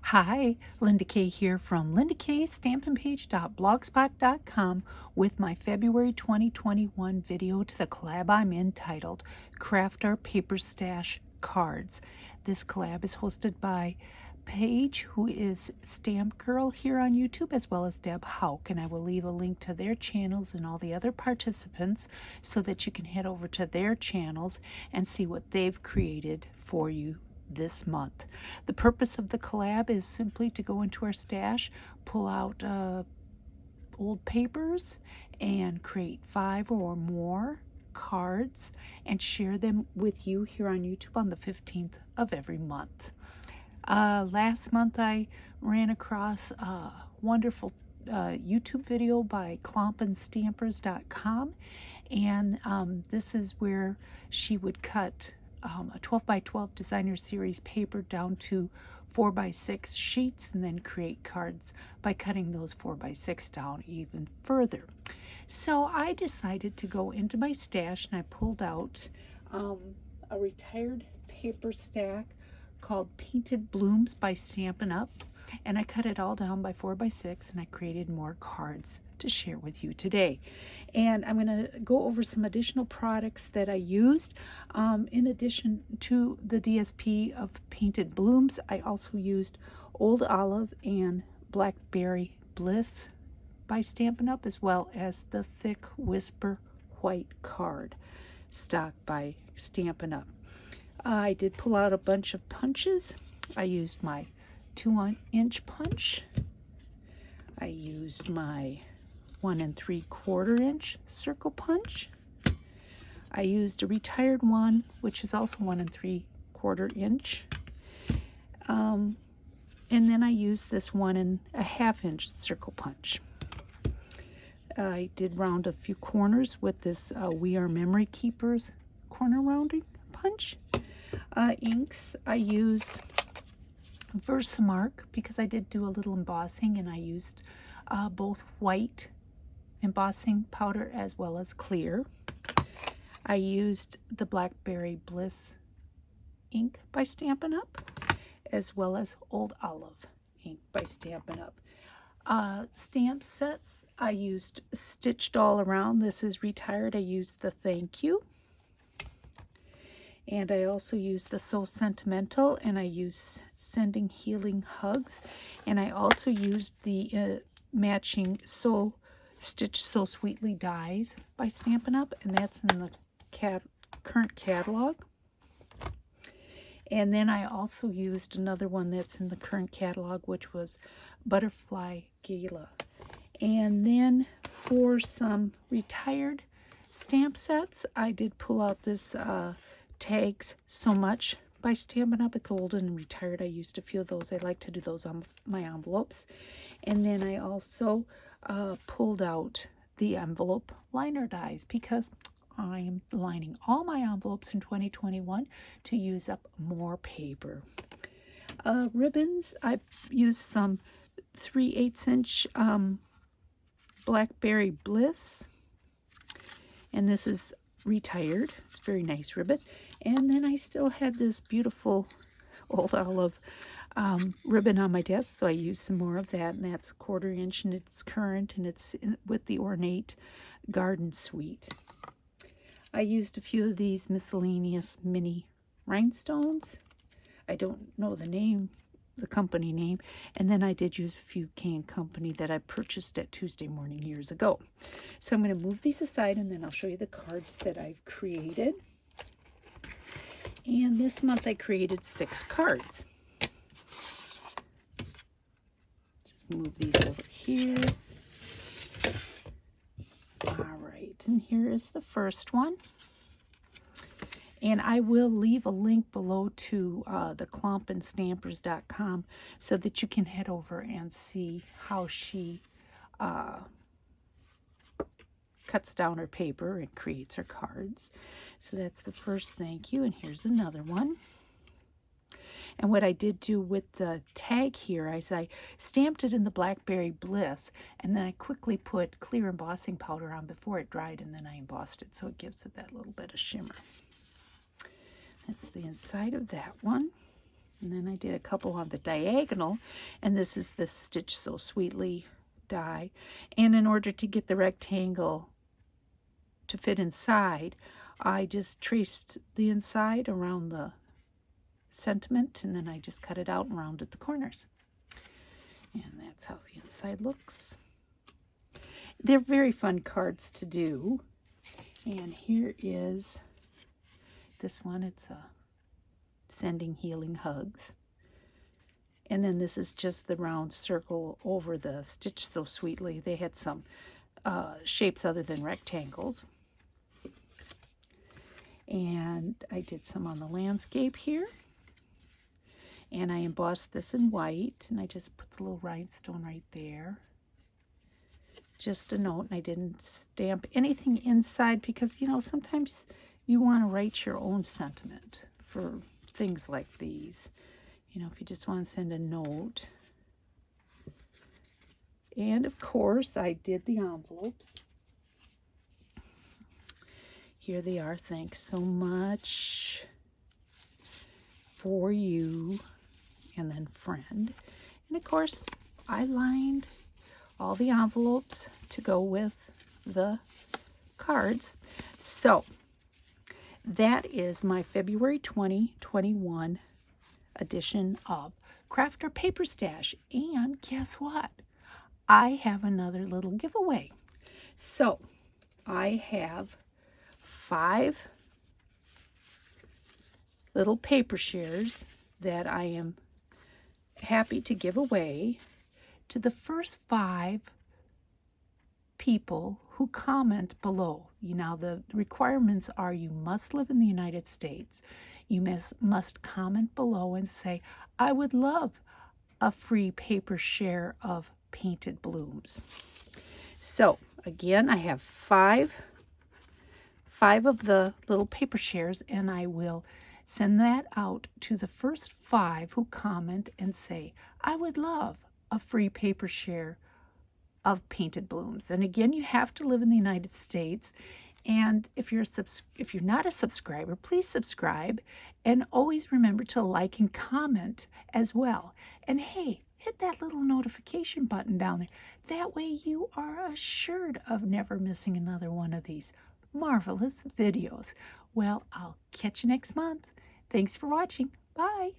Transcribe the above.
Hi, Linda Kay here from lindakaystampinpage.blogspot.com with my February 2021 video to the collab I'm in titled Craft Our Paper Stash Cards. This collab is hosted by Paige, who is Stamp Girl here on YouTube, as well as Deb Hauk, and I will leave a link to their channels and all the other participants so that you can head over to their channels and see what they've created for you this month. The purpose of the collab is simply to go into our stash, pull out old papers, and create 5 or more cards and share them with you here on YouTube on the 15th of every month. Last month I ran across a wonderful YouTube video by clompenstampers.com, and this is where she would cut a 12 by 12 designer series paper down to 4 by 6 sheets and then create cards by cutting those 4 by 6 down even further. So I decided to go into my stash and I pulled out a retired paper stack called Painted Blooms by Stampin' Up, and I cut it all down by 4 by 6 and I created more cards to share with you today. And I'm going to go over some additional products that I used. In addition to the DSP of Painted Blooms, I also used Old Olive and Blackberry Bliss by Stampin' Up, as well as the Thick Whisper White card stock by Stampin' Up. I did pull out a bunch of punches. I used my 2-inch punch. I used my 1 3/4 inch circle punch. I used a retired one, which is also 1 3/4 inch. And then I used this 1 1/2 inch circle punch. I did round a few corners with this We Are Memory Keepers corner rounding punch. Inks, I used Versamark because I did do a little embossing, and I used both white embossing powder as well as clear. I used the Blackberry Bliss ink by Stampin' Up, as well as Old Olive ink by Stampin' Up. Stamp sets, I used Stitched All Around. This is retired. I used the Thank You. And I also used the So Sentimental, and I used Sending Healing Hugs. And I also used the matching Stitch So Sweetly dies by Stampin' Up, and that's in the current catalog. And then I also used another one that's in the current catalog, which was Butterfly Gala. And then for some retired stamp sets, I did pull out this Tags So Much by Stampin' Up. It's old and retired. I used a few of those. I like to do those on my envelopes. And then I also pulled out the envelope liner dies because I am lining all my envelopes in 2021 to use up more paper. Ribbons, I used some 3/8 inch Blackberry Bliss, and this is retired. It's a very nice ribbon. And then I still had this beautiful Old Olive ribbon on my desk, so I used some more of that, and that's 1/4 inch, and it's current, and it's with the Ornate Garden Suite. I used a few of these miscellaneous mini rhinestones. I don't know the company name, and then I did use a few Can Company that I purchased at Tuesday Morning years ago. So I'm going to move these aside, and then I'll show you the cards that I've created. And this month I created 6 cards. Just move these over here. All right, and here is the first one. And I will leave a link below to the clompenstampers.com so that you can head over and see how she cuts down her paper and creates her cards. So that's the first thank you, and here's another one. And what I did do with the tag here is I stamped it in the Blackberry Bliss, and then I quickly put clear embossing powder on before it dried, and then I embossed it so it gives it that little bit of shimmer. That's the inside of that one. And then I did a couple on the diagonal, and this is the Stitch So Sweetly die. And in order to get the rectangle to fit inside, I just traced the inside around the sentiment, and then I just cut it out and rounded the corners. And that's how the inside looks. They're very fun cards to do. And here is this one. It's a sending healing hugs. And then this is just the round circle over the Stitch So Sweetly. They had some shapes other than rectangles. And I did some on the landscape here. And I embossed this in white, and I just put the little rhinestone right there. Just a note, and I didn't stamp anything inside because, you know, sometimes you want to write your own sentiment for things like these. You know, if you just want to send a note. And of course, I did the envelopes. Here they are. Thanks so much for you. And then friend. And of course, I lined all the envelopes to go with the cards. So that is my February 2021 edition of Crafter Paper Stash. And guess what? I have another little giveaway. So I have 5 little paper shares that I am happy to give away to the first 5 people who comment below. You know, the requirements are you must live in the United States. You must comment below and say, I would love a free paper share of painted blooms. So again, I have 5 of the little paper shares, and I will send that out to the first 5 who comment and say, I would love a free paper share of painted blooms. And again, you have to live in the United States. And if you're not a subscriber, please subscribe. And always remember to like and comment as well. And hey, hit that little notification button down there. That way you are assured of never missing another one of these marvelous videos. Well, I'll catch you next month. Thanks for watching. Bye.